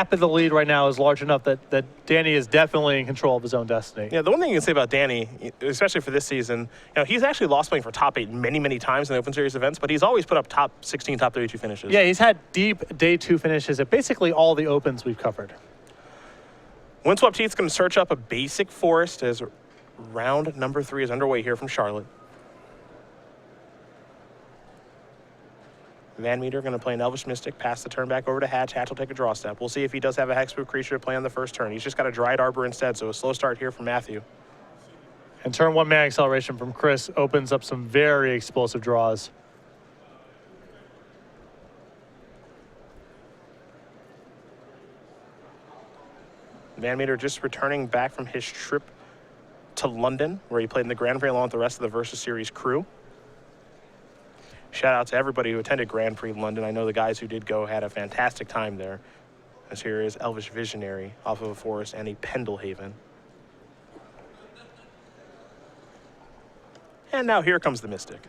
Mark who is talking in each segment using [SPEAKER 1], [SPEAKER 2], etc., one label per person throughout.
[SPEAKER 1] gap in the lead right now is large enough that Danny is definitely in control of his own destiny.
[SPEAKER 2] Yeah, the one thing you can say about Danny, especially for this season, he's actually lost playing for top 8 many, many times in the Open Series events, but he's always put up top 16, top 32 finishes.
[SPEAKER 1] Yeah, he's had deep day 2 finishes at basically all the Opens we've covered.
[SPEAKER 2] Windswept Heath's going to search up a basic forest as round number 3 is underway here from Charlotte. VanMeter going to play an Elvish Mystic, pass the turn back over to Hatch. Hatch will take a draw step. We'll see if he does have a hexproof creature to play on the first turn. He's just got a Dryad Arbor instead, so a slow start here from Matthew.
[SPEAKER 1] And turn 1 mana acceleration from Chris opens up some very explosive draws.
[SPEAKER 2] VanMeter just returning back from his trip to London, where he played in the Grand Prix along with the rest of the Versus Series crew. Shout out to everybody who attended Grand Prix London. I know the guys who did go had a fantastic time there. As here is Elvish Visionary off of a forest and a Pendlehaven. And now here comes the Mystic.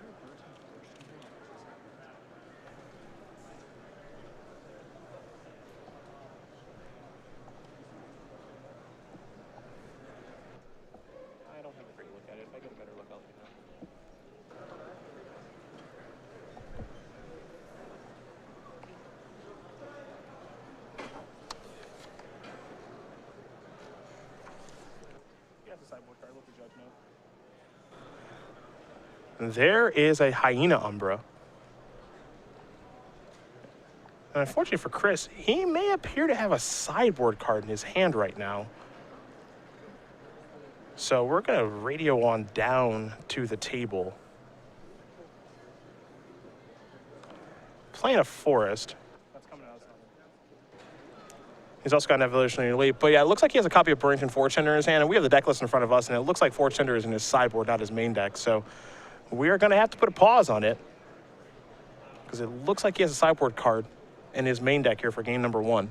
[SPEAKER 2] I don't have a great look at it. If I get a better look, I'll let you know. There is a Hyena Umbra. And unfortunately for Chris, he may appear to have a sideboard card in his hand right now. So we're going to radio on down to the table. Playing a forest. That's coming out. He's also got an Evolutionary Leap. But yeah, it looks like he has a copy of Burrington Forge Tender in his hand, and we have the deck list in front of us, and it looks like Forge Tender is in his sideboard, not his main deck. So we are going to have to put a pause on it, because it looks like he has a sideboard card in his main deck here for game number 1.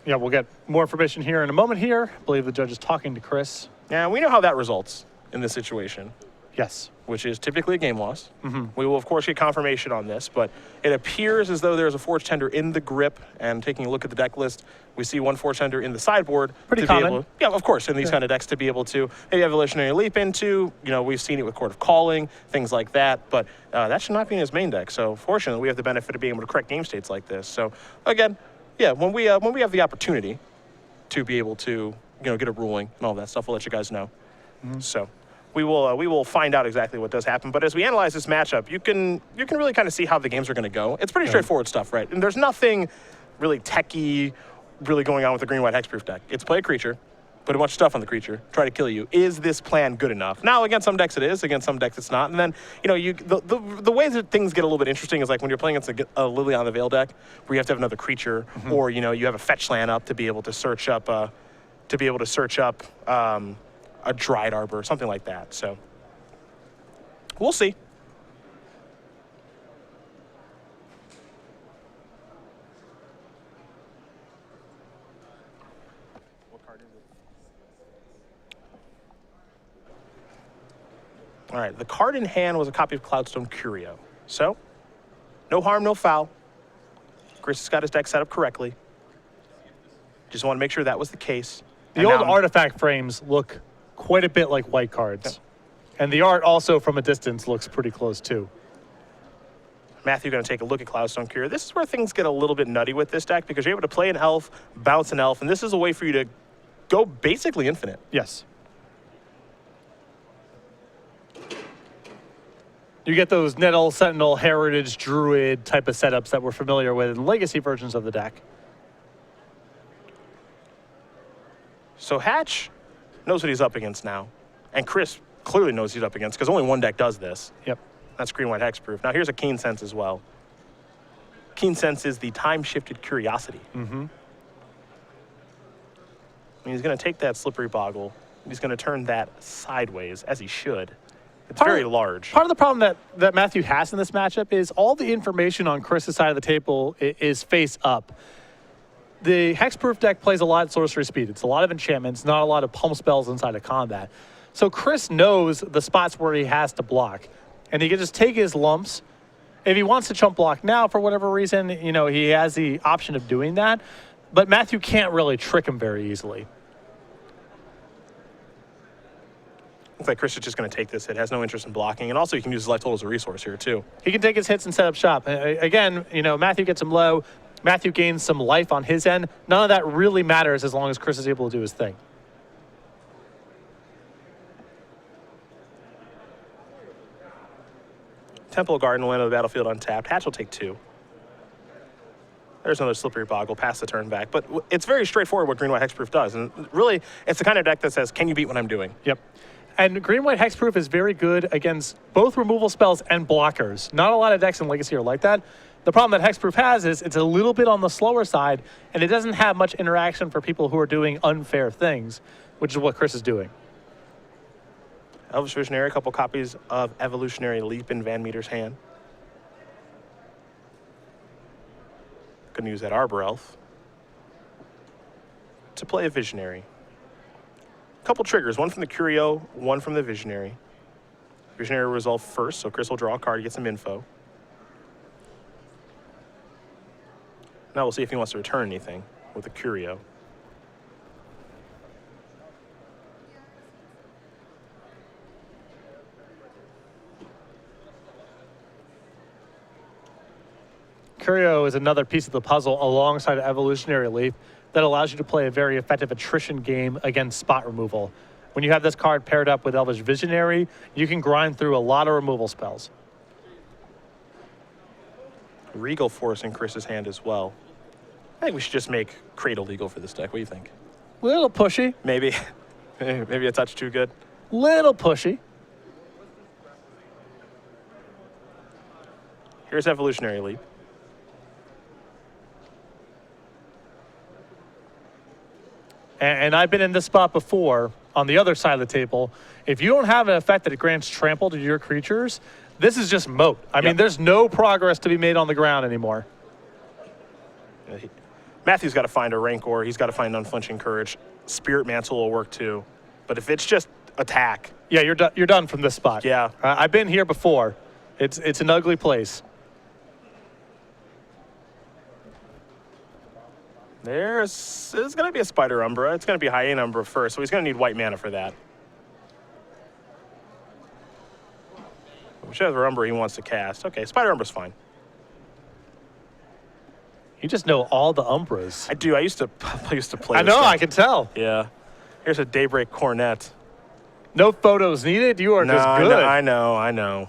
[SPEAKER 1] Yeah, we'll get more information here in a moment here. I believe the judge is talking to Chris.
[SPEAKER 2] Yeah, we know how that results in this situation.
[SPEAKER 1] Yes.
[SPEAKER 2] Which is typically a game loss. We will, of course, get confirmation on this, but it appears as though there's a Forge Tender in the grip, and taking a look at the deck list, we see one Forge Tender in the sideboard.
[SPEAKER 1] Pretty common.
[SPEAKER 2] Be able to, yeah, of course, in these kind of decks to be able to maybe Evolutionary Leap into, we've seen it with Court of Calling, things like that, but that should not be in his main deck. So fortunately, we have the benefit of being able to correct game states like this. So again, yeah, when we have the opportunity to be able to, get a ruling and all that stuff, we'll let you guys know. So we will find out exactly what does happen. But as we analyze this matchup, you can really kind of see how the games are going to go. It's pretty straightforward stuff, right? And there's nothing really techy really going on with the green-white hexproof deck. It's play a creature, put a bunch of stuff on the creature, try to kill you. Is this plan good enough? Now, against some decks it is, against some decks it's not. And then, the ways that things get a little bit interesting is like when you're playing against a Lily on the Veil deck, where you have to have another creature, or you have a fetch land up to be able to search up a Dryad Arbor, something like that. So we'll see. What card is it? All right, the card in hand was a copy of Cloudstone Curio. So, no harm, no foul. Chris has got his deck set up correctly. Just want to make sure that was the case.
[SPEAKER 1] The old artifact frames look quite a bit like white cards. Yeah. And the art also from a distance looks pretty close too.
[SPEAKER 2] Matthew going to take a look at Cloudstone Curio. This is where things get a little bit nutty with this deck, because you're able to play an elf, bounce an elf, and this is a way for you to go basically infinite.
[SPEAKER 1] Yes. You get those Nettle, Sentinel, Heritage, Druid type of setups that we're familiar with in legacy versions of the deck.
[SPEAKER 2] So Hatch knows what he's up against now. And Chris clearly knows he's up against, because only one deck does this.
[SPEAKER 1] Yep.
[SPEAKER 2] That's green-white hexproof. Now here's a Keen Sense as well. Keen Sense is the time-shifted curiosity. And he's going to take that Slippery Boggle. He's going to turn that sideways, as he should. It's very large.
[SPEAKER 1] Part of the problem that Matthew has in this matchup is all the information on Chris's side of the table is face up. The hexproof deck plays a lot at sorcery speed. It's a lot of enchantments, not a lot of pump spells inside of combat. So Chris knows the spots where he has to block, and he can just take his lumps. If he wants to chump block now for whatever reason, he has the option of doing that. But Matthew can't really trick him very easily.
[SPEAKER 2] Looks like Chris is just going to take this hit, has no interest in blocking, and also he can use his life total as a resource here too.
[SPEAKER 1] He can take his hits and set up shop. Again, you know, Matthew gets him low. Matthew gains some life on his end. None of that really matters as long as Chris is able to do his thing.
[SPEAKER 2] Temple Garden will enter the battlefield untapped. Hatch will take 2. There's another Slippery Boggle, pass the turn back. But it's very straightforward what Green-White Hexproof does. And really, it's the kind of deck that says, can you beat what I'm doing?
[SPEAKER 1] Yep. And Green-White Hexproof is very good against both removal spells and blockers. Not a lot of decks in Legacy are like that. The problem that Hexproof has is it's a little bit on the slower side, and it doesn't have much interaction for people who are doing unfair things, which is what Chris is doing.
[SPEAKER 2] Elvish Visionary, a couple copies of Evolutionary Leap in VanMeter's hand. Going to use that Arbor Elf to play a Visionary. Couple triggers, one from the Curio, one from the Visionary. Visionary will resolve first, so Chris will draw a card to get some info. Now we'll see if he wants to return anything with the Curio.
[SPEAKER 1] Curio is another piece of the puzzle alongside Evolutionary Leap that allows you to play a very effective attrition game against spot removal. When you have this card paired up with Elvish Visionary, you can grind through a lot of removal spells.
[SPEAKER 2] Regal Force in Chris's hand as well. I think we should just make Cradle legal for this deck. What do you think?
[SPEAKER 1] Little pushy.
[SPEAKER 2] Maybe. Maybe a touch too good.
[SPEAKER 1] Little pushy.
[SPEAKER 2] Here's Evolutionary Leap.
[SPEAKER 1] And I've been in this spot before on the other side of the table. If you don't have an effect that it grants trample to your creatures, this is just moat. I mean, there's no progress to be made on the ground anymore.
[SPEAKER 2] Matthew's got to find a Rancor. He's got to find Unflinching Courage. Spirit Mantle will work too. But if it's just attack.
[SPEAKER 1] Yeah, you're done from this spot.
[SPEAKER 2] Yeah.
[SPEAKER 1] I've been here before. It's an ugly place.
[SPEAKER 2] There's going to be a Spider Umbra. It's going to be Hyena Umbra first, so he's going to need white mana for that. Whichever Umbra he wants to cast. Okay, Spider Umbra's fine.
[SPEAKER 1] You just know all the Umbras.
[SPEAKER 2] I do. I used to play.
[SPEAKER 1] I know. I can tell.
[SPEAKER 2] Yeah. Here's a Daybreak Cornet.
[SPEAKER 1] No photos needed. You are just good.
[SPEAKER 2] I know.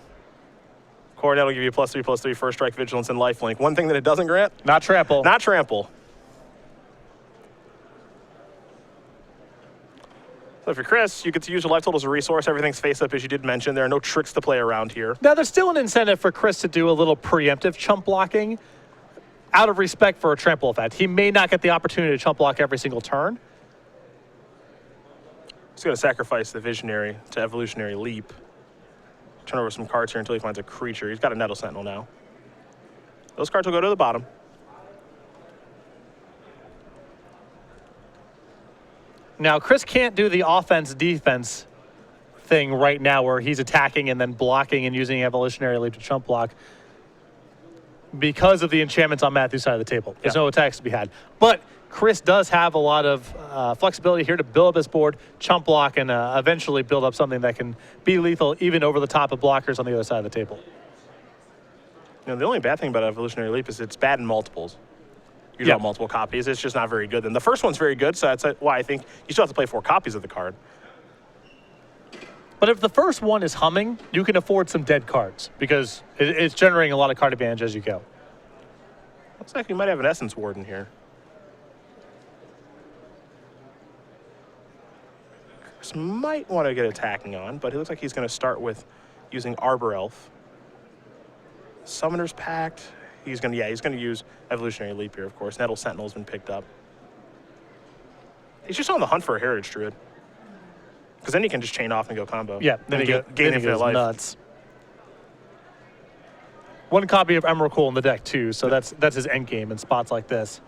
[SPEAKER 2] Cornet will give you +3/+3 first strike, vigilance, and lifelink. One thing that it doesn't grant?
[SPEAKER 1] Not trample.
[SPEAKER 2] Not trample. So for Chris, you get to use your life total as a resource. Everything's face up, as you did mention. There are no tricks to play around here.
[SPEAKER 1] Now, there's still an incentive for Chris to do a little preemptive chump blocking out of respect for a trample effect. He may not get the opportunity to chump block every single turn.
[SPEAKER 2] He's going to sacrifice the Visionary to Evolutionary Leap. Turn over some cards here until he finds a creature. He's got a Nettle Sentinel now. Those cards will go to the bottom.
[SPEAKER 1] Now, Chris can't do the offense-defense thing right now where he's attacking and then blocking and using Evolutionary Leap to chump block because of the enchantments on Matthew's side of the table. There's no attacks to be had. But Chris does have a lot of flexibility here to build up his board, chump block, and eventually build up something that can be lethal even over the top of blockers on the other side of the table.
[SPEAKER 2] You know, the only bad thing about Evolutionary Leap is it's bad in multiples. You draw multiple copies. It's just not very good. Then the first one's very good, so that's why I think you still have to play 4 copies of the card.
[SPEAKER 1] But if the first one is humming, you can afford some dead cards because it's generating a lot of card advantage as you go.
[SPEAKER 2] Looks like we might have an Essence Warden here. Chris might want to get attacking on, but it looks like he's going to start with using Arbor Elf. Summoner's Pact. He's going to use Evolutionary Leap here, of course. Nettle Sentinel's been picked up. He's just on the hunt for a Heritage Druid. Because then he can just chain off and go combo.
[SPEAKER 1] Yeah, then he
[SPEAKER 2] gain infinite life.
[SPEAKER 1] Nuts. One copy of Emrakul in the deck too, so that's his end game in spots like this.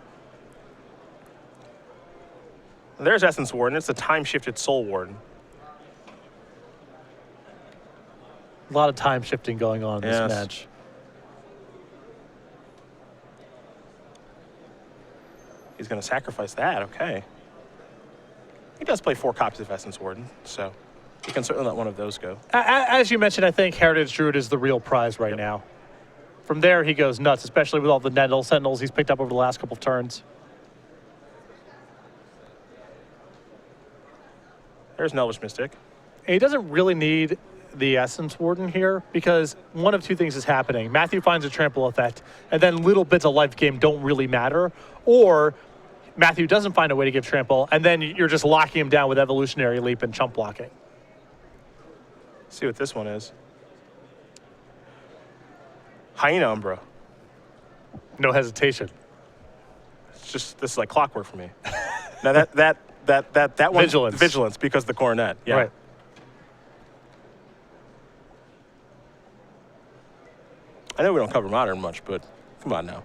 [SPEAKER 2] There's Essence Warden. It's a time-shifted Soul Warden.
[SPEAKER 1] A lot of time shifting going on in this match.
[SPEAKER 2] He's going to sacrifice that. Okay. He does play 4 copies of Essence Warden, so he can certainly let one of those go.
[SPEAKER 1] As you mentioned, I think Heritage Druid is the real prize right now. From there, he goes nuts, especially with all the Nettle Sentinels he's picked up over the last couple of turns.
[SPEAKER 2] There's an Elvish Mystic.
[SPEAKER 1] And he doesn't really need the Essence Warden here because one of two things is happening. Matthew finds a trample effect, and then little bits of life game don't really matter. Or Matthew doesn't find a way to give trample, and then you're just locking him down with Evolutionary Leap and chump blocking.
[SPEAKER 2] Let's see what this one is. Hyena Umbra.
[SPEAKER 1] No hesitation.
[SPEAKER 2] It's just, this is like clockwork for me. Now that one, Vigilance, because of the coronet. Yeah.
[SPEAKER 1] Right.
[SPEAKER 2] I know we don't cover Modern much, but come on now.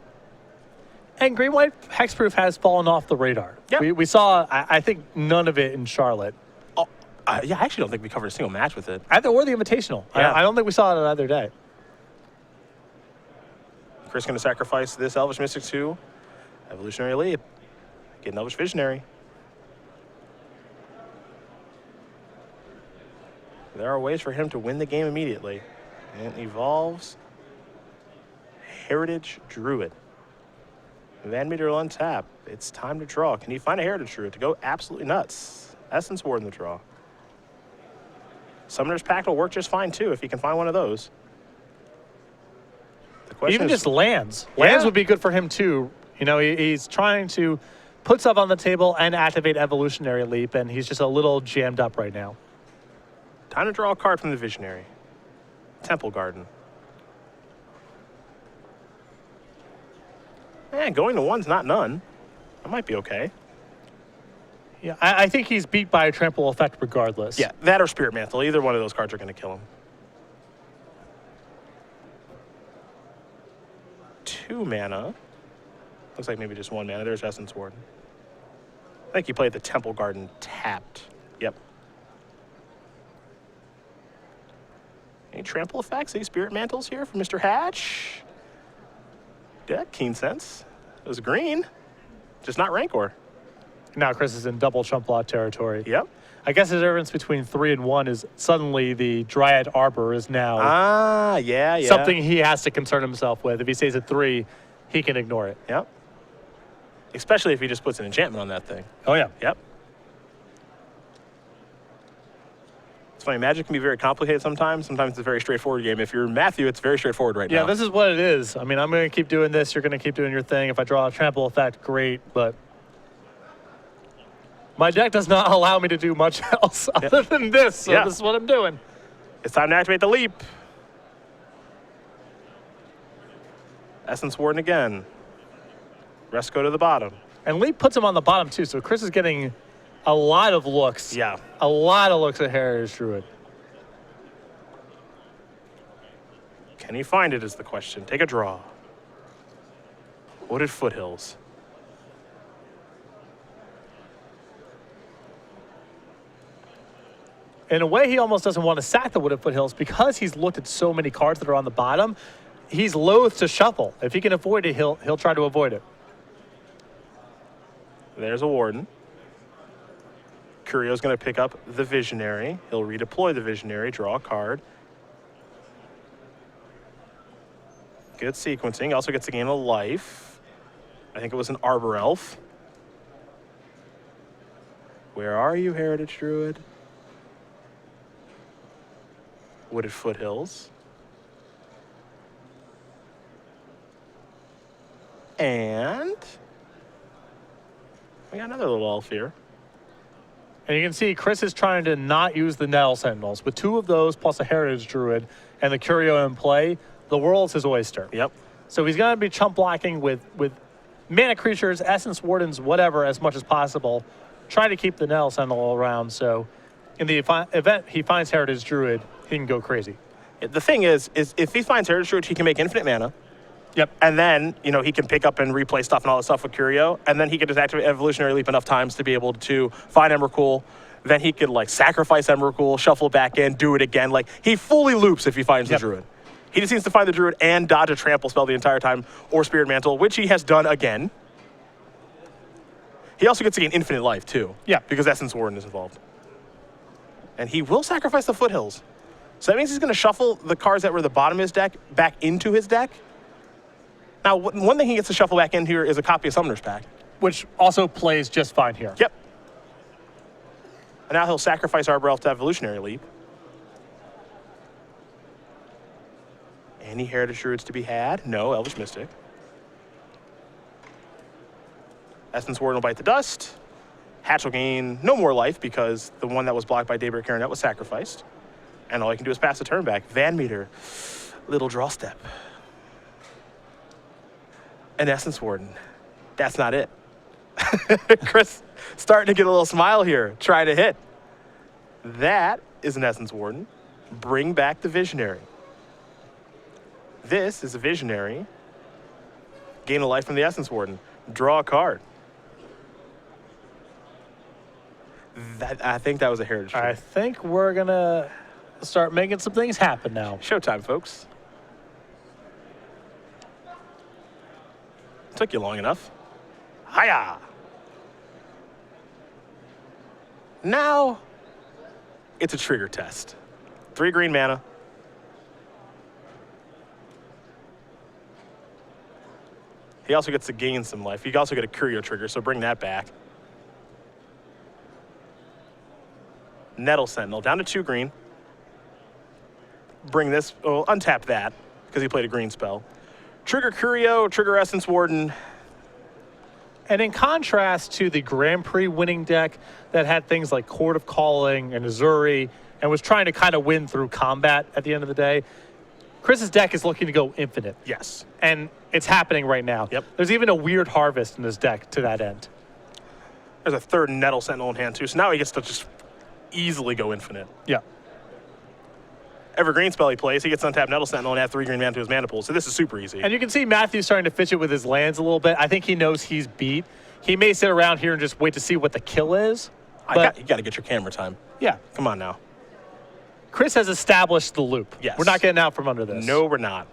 [SPEAKER 1] And Green-White Hexproof has fallen off the radar.
[SPEAKER 2] Yep.
[SPEAKER 1] We saw, I think, none of it in Charlotte.
[SPEAKER 2] Oh, yeah, I actually don't think we covered a single match with it.
[SPEAKER 1] Either or the Invitational.
[SPEAKER 2] Yeah.
[SPEAKER 1] I don't think we saw it on either day.
[SPEAKER 2] Chris going to sacrifice this Elvish Mystic to Evolutionary Leap. Get an Elvish Visionary. There are ways for him to win the game immediately. And evolves Heritage Druid. VanMeter will untap. It's time to draw. Can he find a Heritage Druid to go absolutely nuts? Essence Ward in the draw. Summoner's Pact will work just fine too if he can find one of those. The question
[SPEAKER 1] Even
[SPEAKER 2] is,
[SPEAKER 1] just lands.
[SPEAKER 2] Yeah.
[SPEAKER 1] Lands would be good for him too. You know, he's trying to put stuff on the table and activate Evolutionary Leap, and he's just a little jammed up right now.
[SPEAKER 2] time to draw a card from the Visionary. Temple Garden. Going to one's not none. That might be okay.
[SPEAKER 1] Yeah, I think he's beat by a trample effect regardless.
[SPEAKER 2] Yeah, that or Spirit Mantle. Either one of those cards are going to kill him. 2 mana. Looks like maybe just 1 mana. There's Essence Warden. I think he played the Temple Garden tapped. Yep. Any trample effects? Any Spirit Mantles here for Mr. Hatch? Yeah, Keen Sense. It was green, just not Rancor.
[SPEAKER 1] Now Chris is in double chump lot territory.
[SPEAKER 2] Yep.
[SPEAKER 1] I guess the difference between 3 and 1 is suddenly the Dryad Arbor is now
[SPEAKER 2] yeah.
[SPEAKER 1] something he has to concern himself with. If he stays at 3, he can ignore it.
[SPEAKER 2] Yep. Especially if he just puts an enchantment on that thing.
[SPEAKER 1] Oh, yeah.
[SPEAKER 2] Yep. It's funny, Magic can be very complicated sometimes. Sometimes it's a very straightforward game. If you're Matthew, it's very straightforward right now.
[SPEAKER 1] Yeah, this is what it is. I mean, I'm going to keep doing this. You're going to keep doing your thing. If I draw a trample effect, great, but my deck does not allow me to do much else other than this, so this is what I'm doing.
[SPEAKER 2] It's time to activate the leap. Essence Warden again. Rest go to the bottom.
[SPEAKER 1] And Leap puts him on the bottom, too, so Chris is getting a lot of looks.
[SPEAKER 2] Yeah.
[SPEAKER 1] A lot of looks at Heritage Druid.
[SPEAKER 2] Can he find it is the question. Take a draw. Wooded Foothills.
[SPEAKER 1] In a way, he almost doesn't want to sack the Wooded Foothills because he's looked at so many cards that are on the bottom. He's loath to shuffle. If he can avoid it, he'll try to avoid it.
[SPEAKER 2] There's a Warden. Curio's going to pick up the Visionary. He'll redeploy the Visionary, draw a card. Good sequencing. Also gets to gain a life. I think it was an Arbor Elf. Where are you, Heritage Druid? Wooded Foothills. And we got another little elf here.
[SPEAKER 1] And you can see Chris is trying to not use the Nettle Sentinels. With 2 of those plus a Heritage Druid and the Curio in play, the world's his oyster.
[SPEAKER 2] Yep.
[SPEAKER 1] So he's going to be chump blocking with mana creatures, Essence Wardens, whatever, as much as possible. Try to keep the Nettle Sentinel around, so in the event he finds Heritage Druid, he can go crazy.
[SPEAKER 2] The thing is if he finds Heritage Druid, he can make infinite mana.
[SPEAKER 1] Yep.
[SPEAKER 2] And then, he can pick up and replay stuff and all that stuff with Curio. And then he can just activate Evolutionary Leap enough times to be able to find Emrakul. Then he could, sacrifice Emrakul, shuffle back in, do it again. He fully loops if he finds the Druid. He just needs to find the Druid and dodge a trample spell the entire time, or Spirit Mantle, which he has done again. He also gets to gain infinite life, too.
[SPEAKER 1] Yeah.
[SPEAKER 2] Because Essence Warden is involved. And he will sacrifice the Foothills. So that means he's going to shuffle the cards that were at the bottom of his deck back into his deck. Now, one thing he gets to shuffle back in here is a copy of Summoner's Pact.
[SPEAKER 1] Which also plays just fine here.
[SPEAKER 2] Yep. And now he'll sacrifice Arbor Elf to Evolutionary Leap. Any Heritage Druids to be had? No, Elvish Mystic. Essence Warden will bite the dust. Hatch will gain no more life because the one that was blocked by Daybreak Coronet was sacrificed. And all I can do is pass the turn back. VanMeter, little draw step. And Essence Warden. That's not it. Chris starting to get a little smile here, trying to hit. That is an Essence Warden. Bring back the Visionary. This is a Visionary. Gain a life from the Essence Warden. Draw a card. I think that was a Heritage Druid.
[SPEAKER 1] I think we're going to start making some things happen now.
[SPEAKER 2] Showtime, folks. Took you long enough. Hiya! Now, it's a trigger test. 3 green mana. He also gets to gain some life. You also get a Curio trigger, so bring that back. Nettle Sentinel, down to 2 green. Bring this, oh, untap that, because he played a green spell. Trigger Curio, trigger Essence Warden.
[SPEAKER 1] And in contrast to the Grand Prix winning deck that had things like Court of Calling and Azuri and was trying to kind of win through combat at the end of the day, Chris's deck is looking to go infinite.
[SPEAKER 2] Yes.
[SPEAKER 1] And it's happening right now.
[SPEAKER 2] Yep.
[SPEAKER 1] There's even a weird harvest in his deck to that end.
[SPEAKER 2] There's a 3rd Nettle Sentinel in hand, too, so now he gets to just easily go infinite.
[SPEAKER 1] Yeah.
[SPEAKER 2] Every green spell he plays, he gets to untap Nettle Sentinel and add 3 green mana to his mana pool, so this is super easy.
[SPEAKER 1] And you can see Matthew starting to fidget with his lands a little bit. I think he knows he's beat. He may sit around here and just wait to see what the kill is. But
[SPEAKER 2] You got to get your camera time.
[SPEAKER 1] Yeah.
[SPEAKER 2] Come on now.
[SPEAKER 1] Chris has established the loop.
[SPEAKER 2] Yes.
[SPEAKER 1] We're not getting out from under this.
[SPEAKER 2] No, we're not.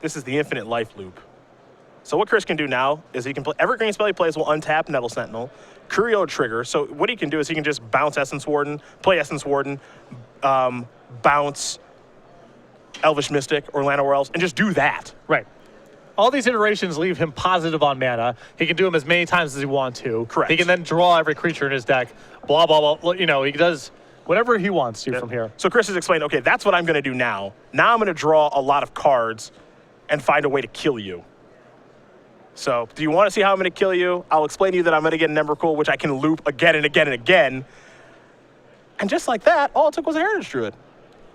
[SPEAKER 2] This is the infinite life loop. So what Chris can do now is he can play every green spell he plays will untap Nettle Sentinel, Curio trigger. So what he can do is he can just bounce Essence Warden, play Essence Warden, bounce Elvish Mystic or Land of War Elves, and just do that.
[SPEAKER 1] Right. All these iterations leave him positive on mana. He can do them as many times as he wants to.
[SPEAKER 2] Correct.
[SPEAKER 1] He can then draw every creature in his deck. Blah, blah, blah. You know, he does whatever he wants to from here.
[SPEAKER 2] So Chris has explained, okay, that's what I'm going to do now. Now I'm going to draw a lot of cards and find a way to kill you. So do you want to see how I'm going to kill you? I'll explain to you that I'm going to get an Emrakul, which I can loop again and again and again. And just like that, all it took was a Heritage Druid.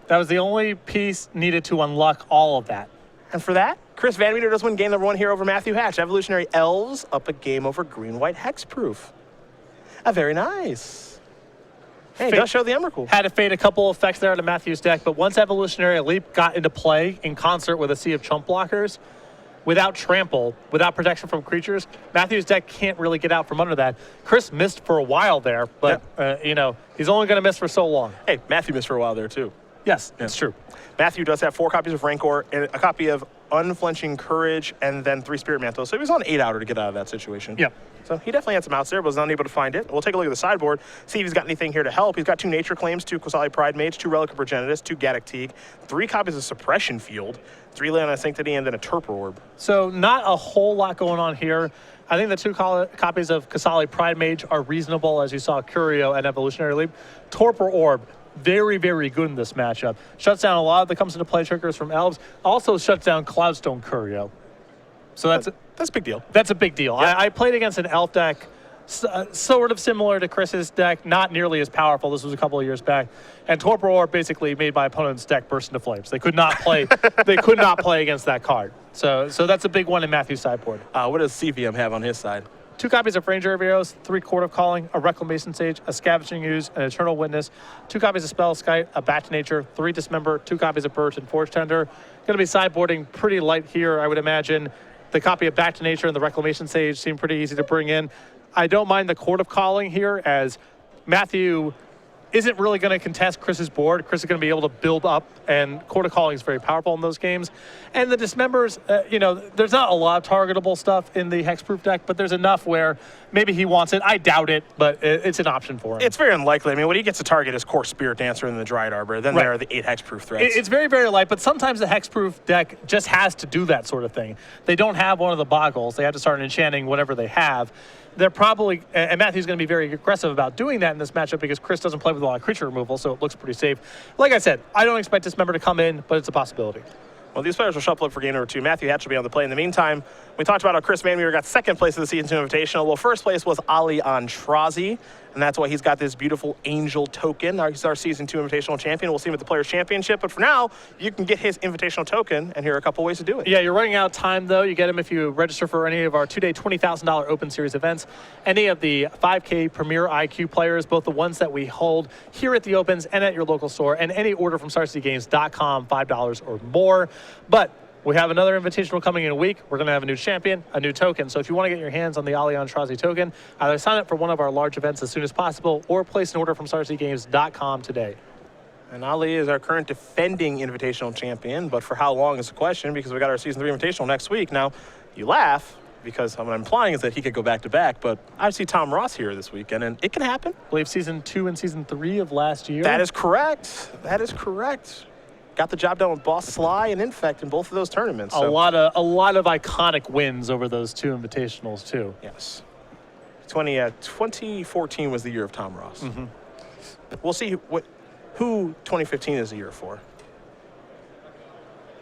[SPEAKER 1] That was the only piece needed to unlock all of that.
[SPEAKER 2] And for that, Chris VanMeter does win game number 1 here over Matthew Hatch. Evolutionary Elves up a game over Green-White Hexproof. Very nice. Hey, it does show the Emrakul.
[SPEAKER 1] Had to fade a couple effects there out of Matthew's deck, but once Evolutionary Leap got into play in concert with a sea of chump blockers, without trample, without protection from creatures, Matthew's deck can't really get out from under that. Chris missed for a while there, but you know, he's only going to miss for so long.
[SPEAKER 2] Hey, Matthew missed for a while there too.
[SPEAKER 1] Yes, it's true.
[SPEAKER 2] Matthew does have 4 copies of Rancor, and a copy of Unflinching Courage, and then 3 Spirit Mantles. So he was on 8-outer to get out of that situation.
[SPEAKER 1] Yep.
[SPEAKER 2] So he definitely had some outs there, but was unable to find it. We'll take a look at the sideboard, see if he's got anything here to help. He's got 2 Nature Claims, 2 Qasali Pride Mage, 2 Relic of Progenitus, 2 Gaddock Teague, 3 copies of Suppression Field, 3 Leona Sanctity, and then a Torpor Orb.
[SPEAKER 1] So not a whole lot going on here. I think the 2 copies of Qasali Pride Mage are reasonable, as you saw Curio and Evolutionary Leap. Torpor Orb, very, very good in this matchup. Shuts down a lot of the comes into play triggers from Elves. Also shuts down Cloudstone Curio. So that's
[SPEAKER 2] a big deal.
[SPEAKER 1] That's a big deal.
[SPEAKER 2] Yeah.
[SPEAKER 1] I played against an Elf deck sort of similar to Chris's deck, not nearly as powerful. This was a couple of years back. And Torpor Orb basically made my opponent's deck burst into flames. They could not play they could not play against that card. So that's a big one in Matthew's sideboard.
[SPEAKER 2] What does CVM have on his side?
[SPEAKER 1] 2 copies of Ranger of Arrows, 3 Court of Calling, a Reclamation Sage, a Scavenging Ooze, an Eternal Witness, 2 copies of Spell Skite, a Back to Nature, 3 Dismember, 2 copies of Birch and Forge Tender. Going to be sideboarding pretty light here, I would imagine. The copy of Back to Nature and the Reclamation Sage seem pretty easy to bring in. I don't mind the Court of Calling here, as Matthew isn't really going to contest Chris's board. Chris is going to be able to build up, and Court of Calling is very powerful in those games. And the Dismembers, there's not a lot of targetable stuff in the Hexproof deck, but there's enough where maybe he wants it. I doubt it, but it's an option for him.
[SPEAKER 2] It's very unlikely. I mean, what he gets to target is Core Spirit Dancer and the Dryad Arbor. Then there are the 8 Hexproof threats.
[SPEAKER 1] It's very, very light, but sometimes the Hexproof deck just has to do that sort of thing. They don't have one of the boggles. They have to start enchanting whatever they have. They're probably, and Matthew's going to be very aggressive about doing that in this matchup because Chris doesn't play with a lot of creature removal, so it looks pretty safe. Like I said, I don't expect Dismember to come in, but it's a possibility.
[SPEAKER 2] Well, these players will shuffle up for game number 2. Matthew Hatch will be on the play. In the meantime, we talked about how Chris VanMeter got second place at the Season 2 Invitational. Well, first place was Ali Antrazi, and that's why he's got this beautiful Angel token. He's our Season 2 Invitational champion. We'll see him at the Players' Championship, but for now, you can get his Invitational token, and here are a couple ways to do it.
[SPEAKER 1] Yeah, you're running out of time, though. You get him if you register for any of our 2-day $20,000 Open Series events. Any of the 5K Premier IQ players, both the ones that we hold here at the Opens and at your local store, and any order from StarCityGames.com, $5 or more. But we have another invitational coming in a week. We're going to have a new champion, a new token. So if you want to get your hands on the Ali Antrazi token, either sign up for one of our large events as soon as possible or place an order from StarCityGames.com today.
[SPEAKER 2] And Ali is our current defending Invitational champion, but for how long is the question, because we got our Season 3 Invitational next week. Now, you laugh, because what I'm implying is that he could go back-to-back, but I see Tom Ross here this weekend, and it can happen.
[SPEAKER 1] I believe Season 2 and Season 3 of last year.
[SPEAKER 2] That is correct. That is correct. Got the job done with Boss Sly and Infect in both of those tournaments.
[SPEAKER 1] A lot of iconic wins over those 2 invitationals too.
[SPEAKER 2] Yes. 2014 was the year of Tom Ross. Mm-hmm. We'll see who 2015 is the year for.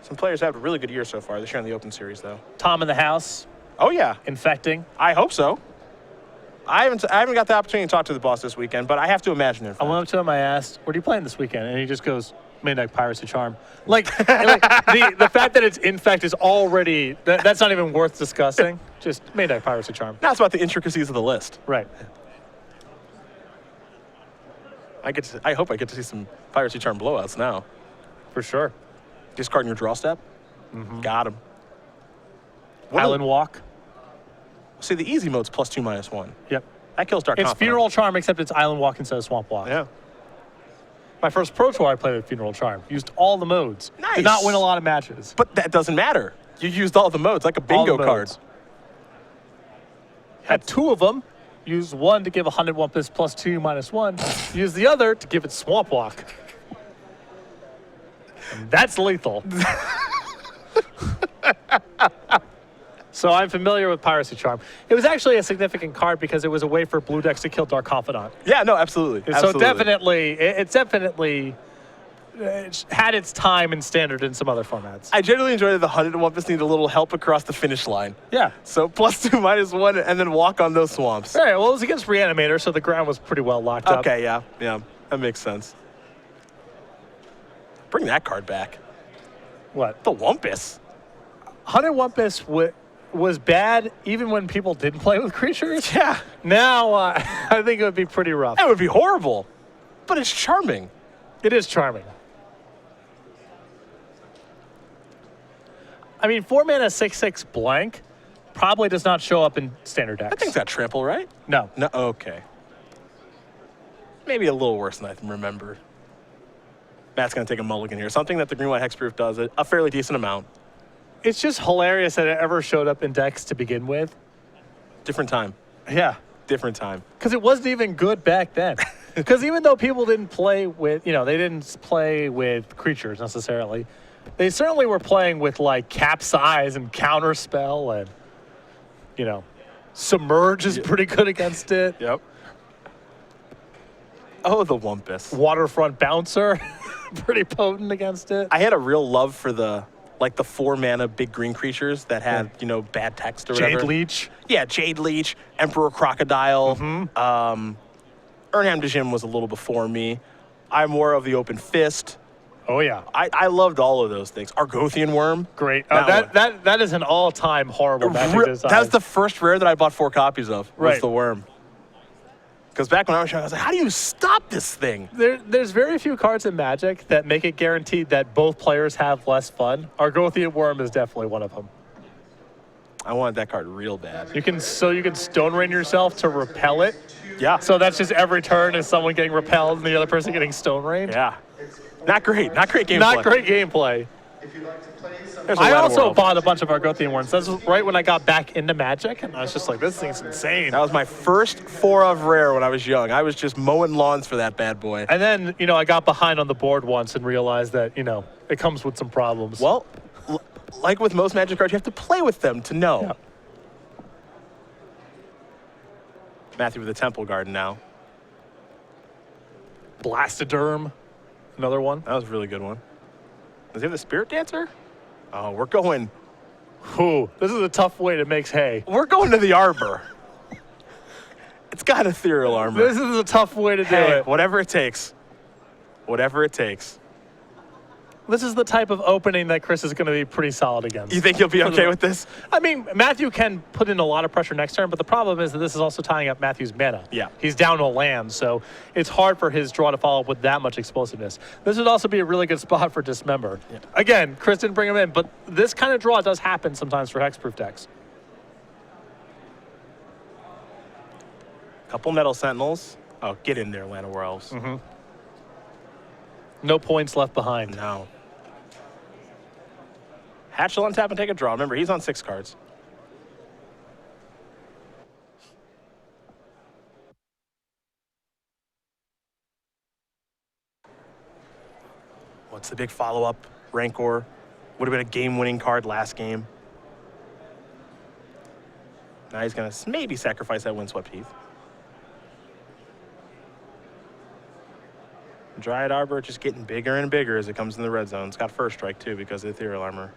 [SPEAKER 2] Some players have a really good year so far this year in the Open Series, though.
[SPEAKER 1] Tom in the house.
[SPEAKER 2] Oh yeah,
[SPEAKER 1] infecting.
[SPEAKER 2] I hope so. I haven't got the opportunity to talk to the boss this weekend, but I have to imagine it.
[SPEAKER 1] I went up to him. I asked, "What are you playing this weekend?" And he just goes, "Main deck Piracy Charm." Like the fact that it's infect is already that's not even worth discussing. Just main deck Piracy Charm.
[SPEAKER 2] Now it's about the intricacies of the list.
[SPEAKER 1] Right.
[SPEAKER 2] I hope I get to see some Piracy Charm blowouts now.
[SPEAKER 1] For sure.
[SPEAKER 2] Discarding your draw step. Mm-hmm. Got him.
[SPEAKER 1] Island Walk.
[SPEAKER 2] See, the easy mode's +2/-1.
[SPEAKER 1] Yep.
[SPEAKER 2] That kills Dark
[SPEAKER 1] It's
[SPEAKER 2] Confidant.
[SPEAKER 1] Funeral Charm, except it's Island Walk instead of Swamp Walk.
[SPEAKER 2] Yeah.
[SPEAKER 1] My first Pro Tour, I played with Funeral Charm. Used all the modes.
[SPEAKER 2] Nice.
[SPEAKER 1] Did not win a lot of matches.
[SPEAKER 2] But that doesn't matter. You used all the modes, like a bingo card.
[SPEAKER 1] Had 2 of them. Used one to give 100 Wumpus +2/-1. Used the other to give it Swamp Walk. And that's lethal. So I'm familiar with Piracy Charm. It was actually a significant card because it was a way for blue decks to kill Dark Confidant.
[SPEAKER 2] Yeah, no, absolutely.
[SPEAKER 1] So definitely, it's definitely had its time in Standard in some other formats.
[SPEAKER 2] I generally enjoyed that the 100 Wumpus need a little help across the finish line.
[SPEAKER 1] Yeah.
[SPEAKER 2] So +2/-1 and then walk on those swamps.
[SPEAKER 1] All right, well, it was against Reanimator, so the ground was pretty well locked up.
[SPEAKER 2] Okay, yeah, that makes sense. Bring that card back.
[SPEAKER 1] What?
[SPEAKER 2] The Wumpus.
[SPEAKER 1] 100 Wumpus was bad even when people didn't play with creatures.
[SPEAKER 2] Yeah.
[SPEAKER 1] Now, I think it would be pretty rough.
[SPEAKER 2] That would be horrible, but it's charming.
[SPEAKER 1] It is charming. I mean, 4-mana 6/6 blank probably does not show up in standard decks.
[SPEAKER 2] That thing's got trample, right?
[SPEAKER 1] No.
[SPEAKER 2] No. Okay. Maybe a little worse than I remember. Matt's going to take a mulligan here. Something that the Green-White Hexproof does a fairly decent amount.
[SPEAKER 1] It's just hilarious that it ever showed up in decks to begin with.
[SPEAKER 2] Different time.
[SPEAKER 1] Yeah.
[SPEAKER 2] Different time.
[SPEAKER 1] Because it wasn't even good back then. Because even though people didn't play with, they didn't play with creatures necessarily, they certainly were playing with like Capsize and Counterspell and, Submerge is pretty good against it.
[SPEAKER 2] Yep. Oh, the Wumpus.
[SPEAKER 1] Waterfront Bouncer, pretty potent against it.
[SPEAKER 2] I had a real love for the 4-mana big green creatures that had, bad text or whatever.
[SPEAKER 1] Jade Leech.
[SPEAKER 2] Yeah, Jade Leech, Emperor Crocodile.
[SPEAKER 1] Mm-hmm.
[SPEAKER 2] Urnham Djinn was a little before me. I'm more of the Open Fist.
[SPEAKER 1] Oh, yeah.
[SPEAKER 2] I loved all of those things. Argothian Worm.
[SPEAKER 1] Great. That is an all-time horrible Magic design.
[SPEAKER 2] That's the first rare that I bought 4 copies of, was
[SPEAKER 1] right.
[SPEAKER 2] the Worm. Because back when I was young, I was like, how do you stop this thing?
[SPEAKER 1] There's very few cards in Magic that make it guaranteed that both players have less fun. Argothian Worm is definitely one of them.
[SPEAKER 2] I wanted that card real bad.
[SPEAKER 1] You can Stone Rain yourself to repel it,
[SPEAKER 2] Yeah.
[SPEAKER 1] So that's just every turn is someone getting repelled and the other person getting stone rained.
[SPEAKER 2] Yeah. Not great. Not great gameplay.
[SPEAKER 1] Not great gameplay.
[SPEAKER 2] There's a
[SPEAKER 1] I
[SPEAKER 2] Ladder
[SPEAKER 1] also
[SPEAKER 2] World.
[SPEAKER 1] bought a bunch of Argothian ones. That's right when I got back into Magic, and I was just like, this thing's insane.
[SPEAKER 2] That was my first 4 of rare when I was young. I was just mowing lawns for that bad boy.
[SPEAKER 1] And then, I got behind on the board once and realized that, it comes with some problems.
[SPEAKER 2] Well, like with most Magic cards, you have to play with them to know.
[SPEAKER 1] Yeah.
[SPEAKER 2] Matthew with the Temple Garden now.
[SPEAKER 1] Blastoderm, another one.
[SPEAKER 2] That was a really good one. Does he have the Spirit Dancer? Oh, we're going.
[SPEAKER 1] Ooh, this is a tough way to make hay.
[SPEAKER 2] We're going to the Arbor. It's got ethereal armor.
[SPEAKER 1] This is a tough way to do
[SPEAKER 2] Hey,
[SPEAKER 1] it.
[SPEAKER 2] whatever it takes. Whatever it takes.
[SPEAKER 1] This is the type of opening that Chris is going to be pretty solid against.
[SPEAKER 2] You think he'll be okay with this?
[SPEAKER 1] I mean, Matthew can put in a lot of pressure next turn, but the problem is that this is also tying up Matthew's mana.
[SPEAKER 2] Yeah.
[SPEAKER 1] He's down to land, so it's hard for his draw to follow up with that much explosiveness. This would also be a really good spot for Dismember.
[SPEAKER 2] Yeah.
[SPEAKER 1] Again, Chris didn't bring him in, but this kind of draw does happen sometimes for hexproof decks.
[SPEAKER 2] Couple Metal Sentinels. Oh, get in there, Land of Werewolves.
[SPEAKER 1] No points left behind.
[SPEAKER 2] No. Hatch will untap and take a draw. Remember, he's on 6 cards. What's the big follow-up? Rancor. Would have been a game-winning card last game. Now he's going to maybe sacrifice that Windswept Heath. Dryad Arbor just getting bigger and bigger as it comes in the red zone. It's got first strike, too, because of the ethereal armor.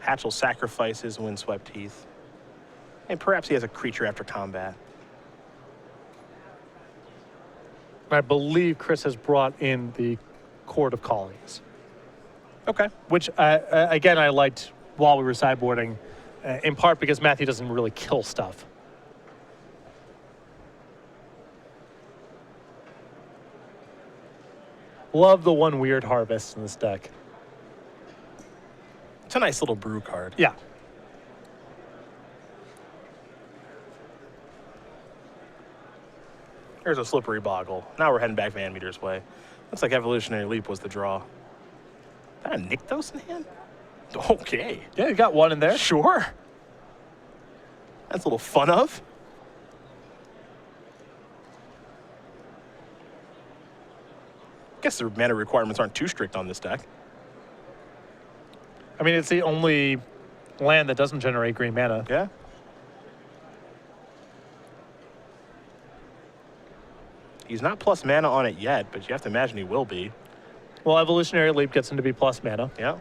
[SPEAKER 2] Hatch will sacrifice his Windswept Heath. And perhaps he has a creature after combat.
[SPEAKER 1] I believe Chris has brought in the Court of Callings,
[SPEAKER 2] Okay.
[SPEAKER 1] which, again, I liked while we were sideboarding, in part because Matthew doesn't really kill stuff. Love the one weird harvest in this deck.
[SPEAKER 2] It's a nice little brew card.
[SPEAKER 1] Yeah.
[SPEAKER 2] There's a Slippery Boggle. Now we're heading back VanMeter's way. Looks like Evolutionary Leap was the draw. Is that a Nykthos in hand? Okay.
[SPEAKER 1] Yeah, you got one in there.
[SPEAKER 2] Sure. That's a little fun of. Guess the mana requirements aren't too strict on this deck.
[SPEAKER 1] I mean, it's the only land that doesn't generate green mana.
[SPEAKER 2] Yeah. He's not plus mana on it yet, but you have to imagine he will be.
[SPEAKER 1] Well, Evolutionary Leap gets him to be plus mana.
[SPEAKER 2] Yeah.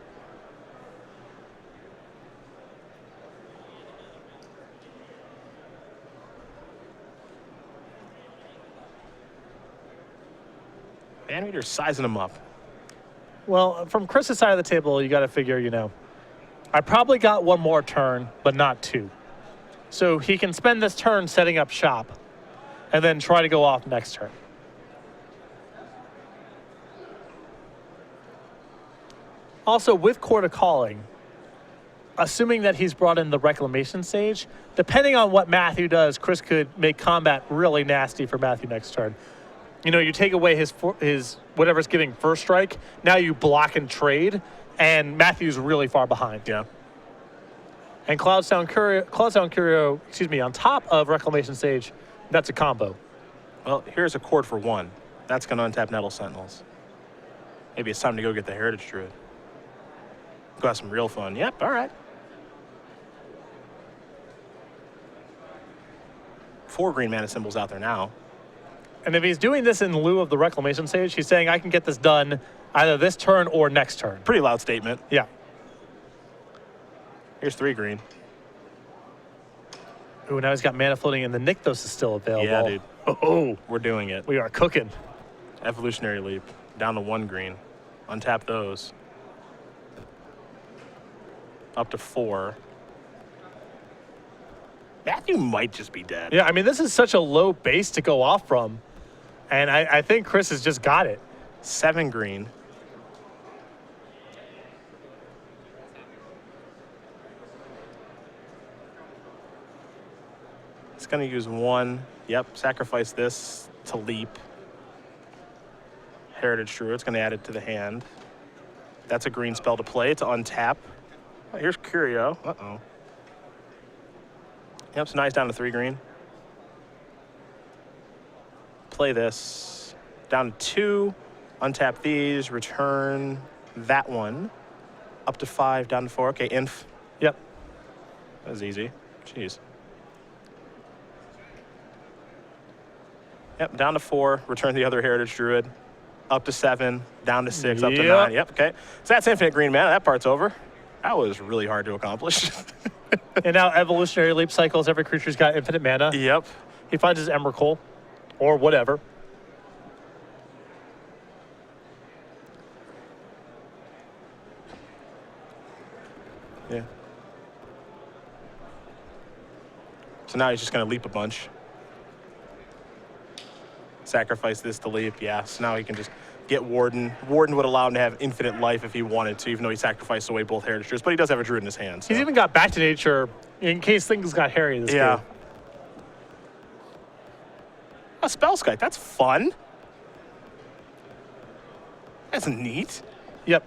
[SPEAKER 2] VanMeter's sizing him up.
[SPEAKER 1] Well, from Chris's side of the table, you got to figure, I probably got one more turn, but not 2. So he can spend this turn setting up shop and then try to go off next turn. Also, with Court of Calling, assuming that he's brought in the Reclamation Sage, depending on what Matthew does, Chris could make combat really nasty for Matthew next turn. You take away his whatever's giving first strike. Now you block and trade, and Matthew's really far behind.
[SPEAKER 2] Yeah.
[SPEAKER 1] And Cloudsound Curio, on top of Reclamation Sage, that's a combo.
[SPEAKER 2] Well, here's a cord for 1. That's going to untap Nettle Sentinels. Maybe it's time to go get the Heritage Druid. Go have some real fun. Yep, all right. 4 green mana symbols out there now.
[SPEAKER 1] And if he's doing this in lieu of the Reclamation Sage, he's saying, I can get this done either this turn or next turn.
[SPEAKER 2] Pretty loud statement.
[SPEAKER 1] Yeah.
[SPEAKER 2] Here's 3 green.
[SPEAKER 1] Ooh, now he's got mana floating, and the Nykthos is still available.
[SPEAKER 2] Yeah, dude.
[SPEAKER 1] Oh,
[SPEAKER 2] We're doing it.
[SPEAKER 1] we are cooking.
[SPEAKER 2] Evolutionary Leap. Down to 1 green. Untap those. Up to 4. Matthew might just be dead.
[SPEAKER 1] Yeah, I mean, this is such a low base to go off from. And I think Chris has just got it.
[SPEAKER 2] 7 green. It's going to use one. Yep, sacrifice this to leap. Heritage Druid. It's going to add it to the hand. That's a green spell to play to untap. Oh, here's Curio. Uh-oh. Yep, so now he's down to 3 green. Play this. Down to 2. Untap these. Return that one. Up to 5, down to 4. Okay, inf.
[SPEAKER 1] Yep.
[SPEAKER 2] That was easy. Jeez. Yep, down to 4. Return the other Heritage Druid. Up to 7, down to 6, up to 9. Yep, okay. So that's infinite green mana. That part's over. That was really hard to accomplish.
[SPEAKER 1] And now evolutionary leap cycles. Every creature's got infinite mana.
[SPEAKER 2] Yep.
[SPEAKER 1] He finds his Emrakul or whatever.
[SPEAKER 2] Yeah. So now he's just going to leap a bunch. Sacrifice this to leap, yeah. So now he can just get Warden. Warden would allow him to have infinite life if he wanted to, even though he sacrificed away both Heritage Druids. But he does have a Druid in his hand. So.
[SPEAKER 1] He's even got Back to Nature in case things got hairy this game.
[SPEAKER 2] A Spellskite, that's fun. That's neat.
[SPEAKER 1] Yep.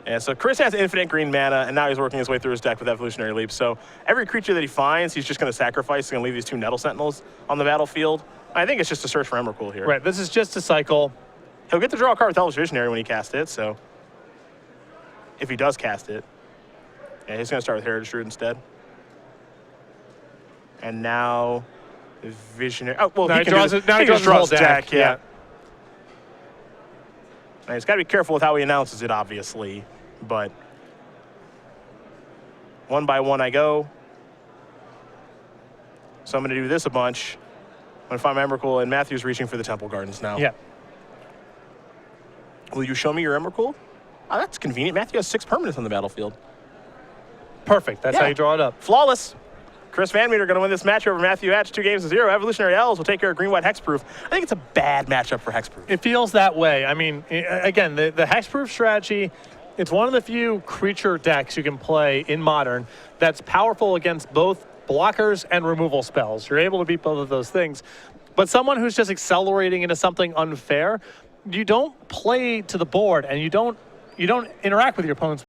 [SPEAKER 2] Yeah, so Chris has infinite green mana, and now he's working his way through his deck with Evolutionary Leap. So every creature that he finds, he's just going to sacrifice. He's going to leave these 2 Nettle Sentinels on the battlefield. I think it's just a search for Emrakul here.
[SPEAKER 1] Right, this is just a cycle.
[SPEAKER 2] He'll get to draw a card with Elvish Visionary when he casts it, so if he does cast it. Yeah, he's going to start with Heritage Druid instead. And now Visionary. Oh, well,
[SPEAKER 1] now
[SPEAKER 2] he draws
[SPEAKER 1] his whole deck.
[SPEAKER 2] Yeah. Now, he's got to be careful with how he announces it, obviously, but 1 by 1 I go. So I'm going to do this a bunch. I'm going to find my Emrakul, and Matthew's reaching for the Temple Gardens now.
[SPEAKER 1] Yeah.
[SPEAKER 2] Will you show me your Emrakul? Oh, that's convenient. Matthew has 6 permanents on the battlefield.
[SPEAKER 1] Perfect. That's how you draw it up.
[SPEAKER 2] Flawless. Chris VanMeter going to win this match over Matthew Hatch 2-0. Evolutionary Elves will take care of Green-White Hexproof. I think it's a bad matchup for Hexproof.
[SPEAKER 1] It feels that way. I mean, again, the Hexproof strategy, it's one of the few creature decks you can play in Modern that's powerful against both blockers and removal spells. You're able to beat both of those things. But someone who's just accelerating into something unfair, you don't play to the board and you don't interact with your opponent's